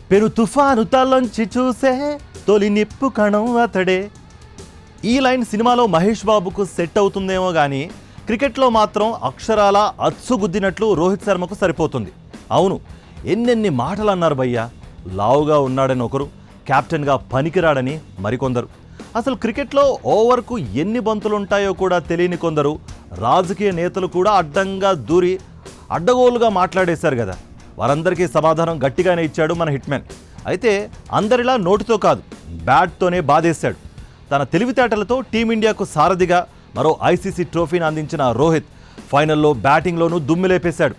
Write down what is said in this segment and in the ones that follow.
Peru తుఫాను తలంచి చూసే తొలి నిప్పు కణం అతడే. ఈ లైన్ సినిమాలో మహేష్ బాబుకు సెట్ అవుతుందేమో కానీ క్రికెట్లో మాత్రం అక్షరాల అచ్చుగుద్దినట్లు రోహిత్ శర్మకు సరిపోతుంది. అవును, ఎన్నెన్ని మాటలు అన్నారు భయ్యా. లావుగా ఉన్నాడని ఒకరు, కెప్టెన్గా పనికిరాడని మరికొందరు, అసలు క్రికెట్లో ఓవర్కు ఎన్ని బంతులుంటాయో కూడా తెలియని కొందరు, రాజకీయ నేతలు కూడా అడ్డంగా దూరి అడ్డగోలుగా మాట్లాడేశారు కదా. వారందరికీ సమాధానం గట్టిగానే ఇచ్చాడు మన హిట్మ్యాన్. అయితే అందరిలా నోటితో కాదు, బ్యాట్తోనే బాధేశాడు. తన తెలివితేటలతో టీమిండియాకు సారథిగా మరో ఐసీసీ ట్రోఫీని అందించిన రోహిత్ ఫైనల్లో బ్యాటింగ్లోనూ దుమ్మిలేపేశాడు.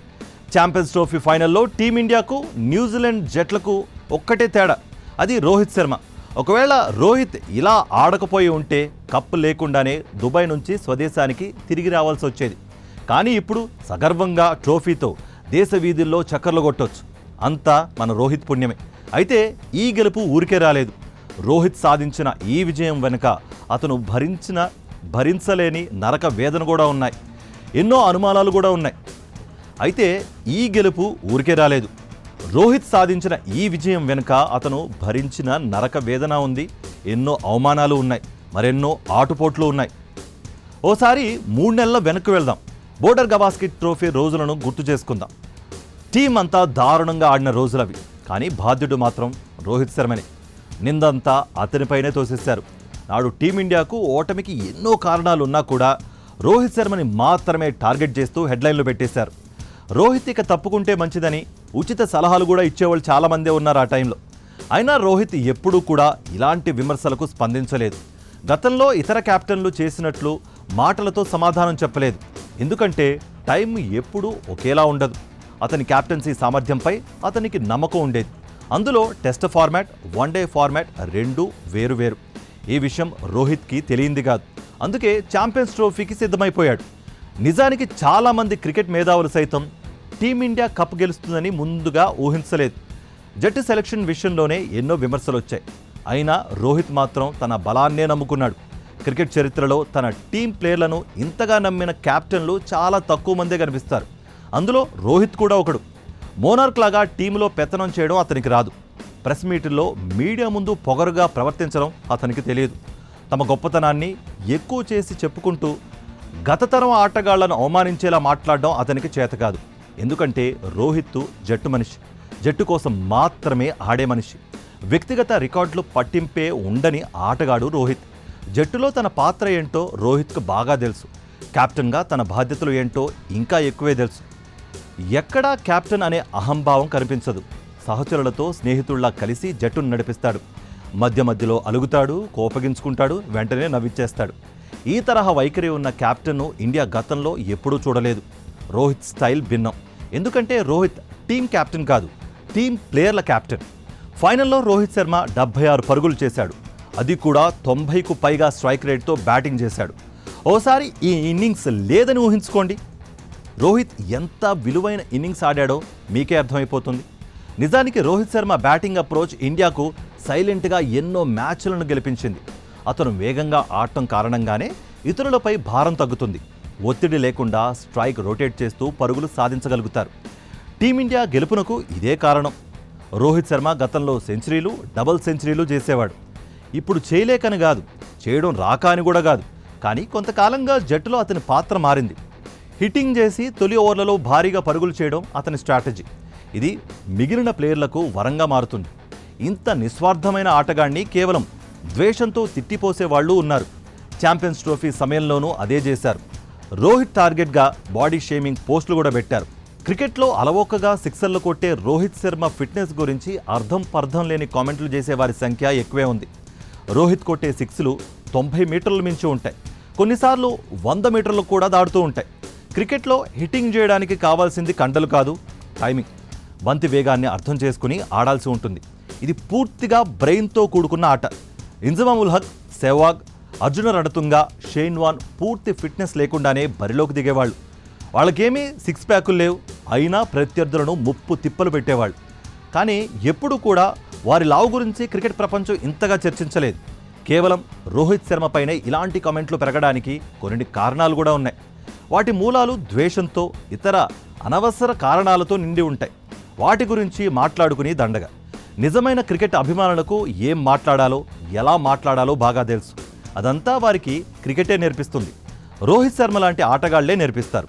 ఛాంపియన్స్ ట్రోఫీ ఫైనల్లో టీమిండియాకు న్యూజిలాండ్ జట్లకు ఒక్కటే తేడా, అది రోహిత్ శర్మ. ఒకవేళ రోహిత్ ఇలా ఆడకపోయి ఉంటే కప్పు లేకుండానే దుబాయ్ నుంచి స్వదేశానికి తిరిగి రావాల్సి వచ్చేది. కానీ ఇప్పుడు సగర్వంగా ట్రోఫీతో దేశ వీధుల్లో చక్కర్లు కొట్టొచ్చు. అంతా మన రోహిత్ పుణ్యమే. అయితే ఈ గెలుపు ఊరికే రాలేదు. రోహిత్ సాధించిన ఈ విజయం వెనుక అతను భరించలేని నరక వేదన కూడా ఉన్నాయి, ఎన్నో అనుమానాలు కూడా ఉన్నాయి. అయితే ఈ గెలుపు ఊరికే రాలేదు. రోహిత్ సాధించిన ఈ విజయం వెనుక అతను భరించిన నరక వేదన ఉంది, ఎన్నో అవమానాలు ఉన్నాయి, మరెన్నో ఆటుపోట్లు ఉన్నాయి. ఓసారి 3 నెలల వెనక్కి వెళ్దాం. బోర్డర్ గవాస్కర్ ట్రోఫీ రోజులను గుర్తు చేసుకుందాం. టీం అంతా దారుణంగా ఆడిన రోజులవి. కానీ బాధ్యుడు మాత్రం రోహిత్ శర్మనే. నిందంతా అతనిపైనే తోసేశారు. నాడు టీమిండియాకు ఓటమికి ఎన్నో కారణాలున్నా కూడా రోహిత్ శర్మని మాత్రమే టార్గెట్ చేస్తూ హెడ్లైన్లు పెట్టేశారు. రోహిత్ ఇక తప్పుకుంటే మంచిదని ఉచిత సలహాలు కూడా ఇచ్చేవాళ్ళు చాలామందే ఉన్నారు ఆ టైంలో. అయినా రోహిత్ ఎప్పుడూ కూడా ఇలాంటి విమర్శలకు స్పందించలేదు. గతంలో ఇతర కెప్టెన్లు చేసినట్లు మాటలతో సమాధానం చెప్పలేదు. ఎందుకంటే టైం ఎప్పుడూ ఒకేలా ఉండదు. అతని కెప్టెన్సీ సామర్థ్యంపై అతనికి నమ్మకం ఉండేది. అందులో టెస్ట్ ఫార్మాట్, వన్డే ఫార్మాట్ రెండూ వేరువేరు. ఈ విషయం రోహిత్కి తెలియంది కాదు. అందుకే ఛాంపియన్స్ ట్రోఫీకి సిద్ధమైపోయాడు. నిజానికి చాలామంది క్రికెట్ మేధావులు సైతం టీమిండియా కప్ గెలుస్తుందని ముందుగా ఊహించలేదు. జట్టు సెలక్షన్ విషయంలోనే ఎన్నో విమర్శలు వచ్చాయి. అయినా రోహిత్ మాత్రం తన బలాన్నే నమ్ముకున్నాడు. క్రికెట్ చరిత్రలో తన టీం ప్లేయర్లను ఇంతగా నమ్మిన కెప్టెన్లు చాలా తక్కువ మందే కనిపిస్తారు. అందులో రోహిత్ కూడా ఒకడు. మోనార్క్ లాగా టీంలో పెత్తనం చేయడం అతనికి రాదు. ప్రెస్ మీటుల్లో మీడియా ముందు పొగరుగా ప్రవర్తించడం అతనికి తెలియదు. తమ గొప్పతనాన్ని ఎక్కువ చేసి చెప్పుకుంటూ గతతరం ఆటగాళ్లను అవమానించేలా మాట్లాడడం అతనికి చేత కాదు. ఎందుకంటే రోహిత్ జట్టు మనిషి, జట్టు కోసం మాత్రమే ఆడే మనిషి. వ్యక్తిగత రికార్డులు పట్టింపే ఉండని ఆటగాడు రోహిత్. జట్టులో తన పాత్ర ఏంటో రోహిత్కు బాగా తెలుసు. కెప్టెన్గా తన బాధ్యతలు ఏంటో ఇంకా ఎక్కువే తెలుసు. ఎక్కడా కెప్టెన్ అనే అహంభావం కనిపించదు. సహచరులతో స్నేహితుల్లా కలిసి జట్టును నడిపిస్తాడు. మధ్య మధ్యలో అలుగుతాడు, కోపగించుకుంటాడు, వెంటనే నవ్విచ్చేస్తాడు. ఈ తరహా వైఖరి ఉన్న కెప్టెన్ను ఇండియా గతంలో ఎప్పుడూ చూడలేదు. రోహిత్ స్టైల్ భిన్నం. ఎందుకంటే రోహిత్ టీం కెప్టెన్ కాదు, టీం ప్లేయర్ల కెప్టెన్. ఫైనల్లో రోహిత్ శర్మ 76 పరుగులు చేశాడు. అది కూడా 90కు పైగా స్ట్రైక్ రేట్తో బ్యాటింగ్ చేశాడు. ఓసారి ఈ ఇన్నింగ్స్ లేదని ఊహించుకోండి. రోహిత్ ఎంత విలువైన ఇన్నింగ్స్ ఆడాడో మీకే అర్థమైపోతుంది. నిజానికి రోహిత్ శర్మ బ్యాటింగ్ అప్రోచ్ ఇండియాకు సైలెంట్గా ఎన్నో మ్యాచ్లను గెలిపించింది. అతను వేగంగా ఆడటం కారణంగానే ఇతరులపై భారం తగ్గుతుంది. ఒత్తిడి లేకుండా స్ట్రైక్ రొటేట్ చేస్తూ పరుగులు సాధించగలుగుతారు. టీమిండియా గెలుపునకు ఇదే కారణం. రోహిత్ శర్మ గతంలో సెంచరీలు, డబుల్ సెంచరీలు చేసేవాడు. ఇప్పుడు చేయలేకని కాదు, చేయడం రాక అని కూడా కాదు. కానీ కొంతకాలంగా జట్టులో అతని పాత్ర మారింది. హిట్టింగ్ చేసి తొలి ఓవర్లలో భారీగా పరుగులు చేయడం అతని స్ట్రాటజీ. ఇది మిగిలిన ప్లేయర్లకు వరంగా మారుతుంది. ఇంత నిస్వార్థమైన ఆటగాడిని కేవలం ద్వేషంతో తిట్టిపోసే వాళ్ళు ఉన్నారు. ఛాంపియన్స్ ట్రోఫీ సమయంలోనూ అదే చేశారు. రోహిత్ టార్గెట్గా బాడీ షేమింగ్ పోస్టులు కూడా పెట్టారు. క్రికెట్లో అలవోకగా సిక్సర్లు కొట్టే రోహిత్ శర్మ ఫిట్నెస్ గురించి అర్థం పర్థం లేని కామెంట్లు చేసేవారి సంఖ్య ఎక్కువే ఉంది. రోహిత్ కొట్టే సిక్స్లు 90 మీటర్లు మించి ఉంటాయి. కొన్నిసార్లు 100 మీటర్లు కూడా దాటుతూ ఉంటాయి. క్రికెట్లో హిట్టింగ్ చేయడానికి కావాల్సింది కండలు కాదు, టైమింగ్. బంతి వేగాన్ని అర్థం చేసుకుని ఆడాల్సి ఉంటుంది. ఇది పూర్తిగా బ్రెయిన్తో కూడుకున్న ఆట. ఇంజమామ్ ఉల్ హక్, సెహ్వాగ్, అర్జున రణతుంగ, షేన్ వాన్ పూర్తి ఫిట్నెస్ లేకుండానే బరిలోకి దిగేవాళ్ళు. వాళ్ళకేమీ 6 ప్యాకులు లేవు, అయినా ప్రత్యర్థులను ముప్పు తిప్పలు పెట్టేవాళ్ళు. కానీ ఎప్పుడూ కూడా వారి లావు గురించి క్రికెట్ ప్రపంచం ఇంతగా చర్చించలేదు. కేవలం రోహిత్ శర్మ పైనే ఇలాంటి కామెంట్లు పెరగడానికి కొన్ని కారణాలు కూడా ఉన్నాయి. వాటి మూలాలు ద్వేషంతో, ఇతర అనవసర కారణాలతో నిండి ఉంటాయి. వాటి గురించి మాట్లాడుకుని దండగా. నిజమైన క్రికెట్ అభిమానులకు ఏం మాట్లాడాలో ఎలా మాట్లాడాలో బాగా తెలుసు. అదంతా వారికి క్రికెటే నేర్పిస్తుంది. రోహిత్ శర్మ లాంటి ఆటగాళ్లే నేర్పిస్తారు.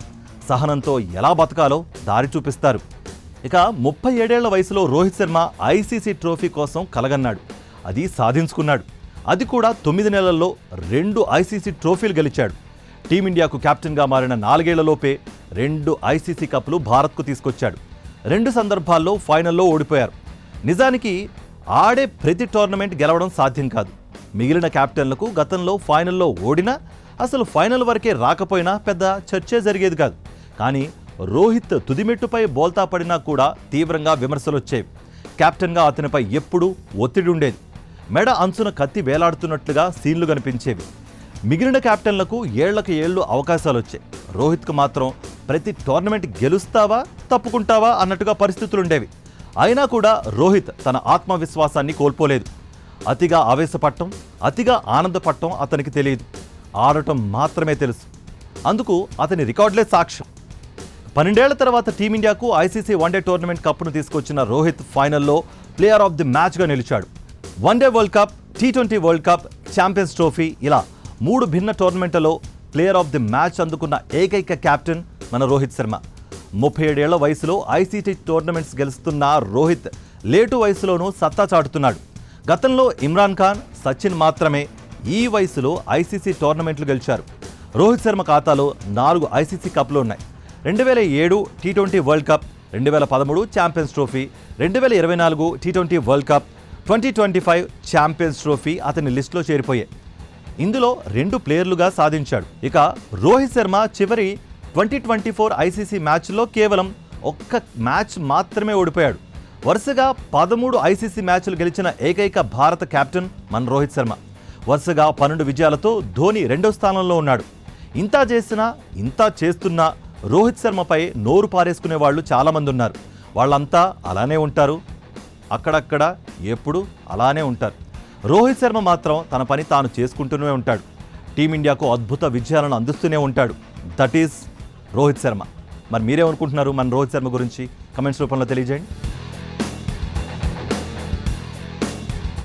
సహనంతో ఎలా బతకాలో దారి చూపిస్తారు. ఇక 37 వయసులో రోహిత్ శర్మ ఐసీసీ ట్రోఫీ కోసం కలగన్నాడు. అది సాధించుకున్నాడు. అది కూడా 9 నెలల్లో 2 ఐసీసీ ట్రోఫీలు గెలిచాడు. టీమిండియాకు కెప్టెన్గా మారిన 4 ఏళ్లలోపే 2 ఐసీసీ కప్లు భారత్కు తీసుకొచ్చాడు. 2 సందర్భాల్లో ఫైనల్లో ఓడిపోయారు. నిజానికి ఆడే ప్రతి టోర్నమెంట్ గెలవడం సాధ్యం కాదు. మిగిలిన కెప్టెన్లకు గతంలో ఫైనల్లో ఓడినా అసలు ఫైనల్ వరకే రాకపోయినా పెద్ద చర్చే జరిగేది కాదు. కానీ రోహిత్ తుదిమెట్టుపై బోల్తా పడినా కూడా తీవ్రంగా విమర్శలు వచ్చేవి. కెప్టెన్గా అతనిపై ఎప్పుడూ ఒత్తిడి ఉండేది. మెడ అంచున కత్తి వేలాడుతున్నట్లుగా సీన్లు కనిపించేవి. మిగిలిన కెప్టెన్లకు ఏళ్లకు ఏళ్లు అవకాశాలు వచ్చాయి. రోహిత్కు మాత్రం ప్రతి టోర్నమెంట్ గెలుస్తావా తప్పుకుంటావా అన్నట్టుగా పరిస్థితులుండేవి. అయినా కూడా రోహిత్ తన ఆత్మవిశ్వాసాన్ని కోల్పోలేదు. అతిగా ఆవేశపడటం, అతిగా ఆనందపడటం అతనికి తెలియదు. ఆడటం మాత్రమే తెలుసు. అందుకు అతని రికార్డులే సాక్ష్యం. 12 ఏళ్ల తర్వాత టీమిండియాకు ఐసీసీ వన్డే టోర్నమెంట్ కప్ను తీసుకొచ్చిన రోహిత్ ఫైనల్లో ప్లేయర్ ఆఫ్ ది మ్యాచ్గా నిలిచాడు. One day world cup, T20 world cup, champions trophy ఇలా 3 భిన్న టోర్నమెంట్లలో ప్లేయర్ ఆఫ్ ది మ్యాచ్ అందుకున్న ఏకైక కెప్టెన్ మన రోహిత్ శర్మ. 37 ఏళ్ల వయసులో ఐసీసీ టోర్నమెంట్స్ గెలుస్తున్న రోహిత్ లేటు వయసులోనూ సత్తా చాటుతున్నాడు. గతంలో ఇమ్రాన్ ఖాన్, సచిన్ మాత్రమే ఈ వయసులో ఐసీసీ టోర్నమెంట్లు గెలిచారు. రోహిత్ శర్మ ఖాతాలో 4 ఐసీసీ కప్లు ఉన్నాయి. 2007 T20 world cup, 2013 champions trophy, 2024 T20 world cup, 2025 champions trophy అతని లిస్టులో చేరిపోయాయి. ఇందులో 2 ప్లేయర్లుగా సాధించాడు. ఇక రోహిత్ శర్మ చివరి 2024 ఐసీసీ మ్యాచ్లో కేవలం 1 మ్యాచ్ మాత్రమే ఓడిపోయాడు. వరుసగా 13 ఐసీసీ మ్యాచ్లు గెలిచిన ఏకైక భారత కెప్టెన్ మన రోహిత్ శర్మ. వరుసగా 12 విజయాలతో ధోని 2వ స్థానంలో ఉన్నాడు. ఇంతా చేసినా ఇంతా చేస్తున్నా రోహిత్ శర్మపై నోరు పారేసుకునే వాళ్ళు చాలామంది ఉన్నారు. వాళ్ళంతా అలానే ఉంటారు, అక్కడక్కడ ఎప్పుడు అలానే ఉంటారు. రోహిత్ శర్మ మాత్రం తన పని తాను చేసుకుంటూనే ఉంటాడు. టీమిండియాకు అద్భుత విజయాలను అందిస్తూనే ఉంటాడు. That is Rohit Sharma. మరి మీరేమనుకుంటున్నారు మన రోహిత్ శర్మ గురించి? కమెంట్స్ రూపంలో తెలియజేయండి.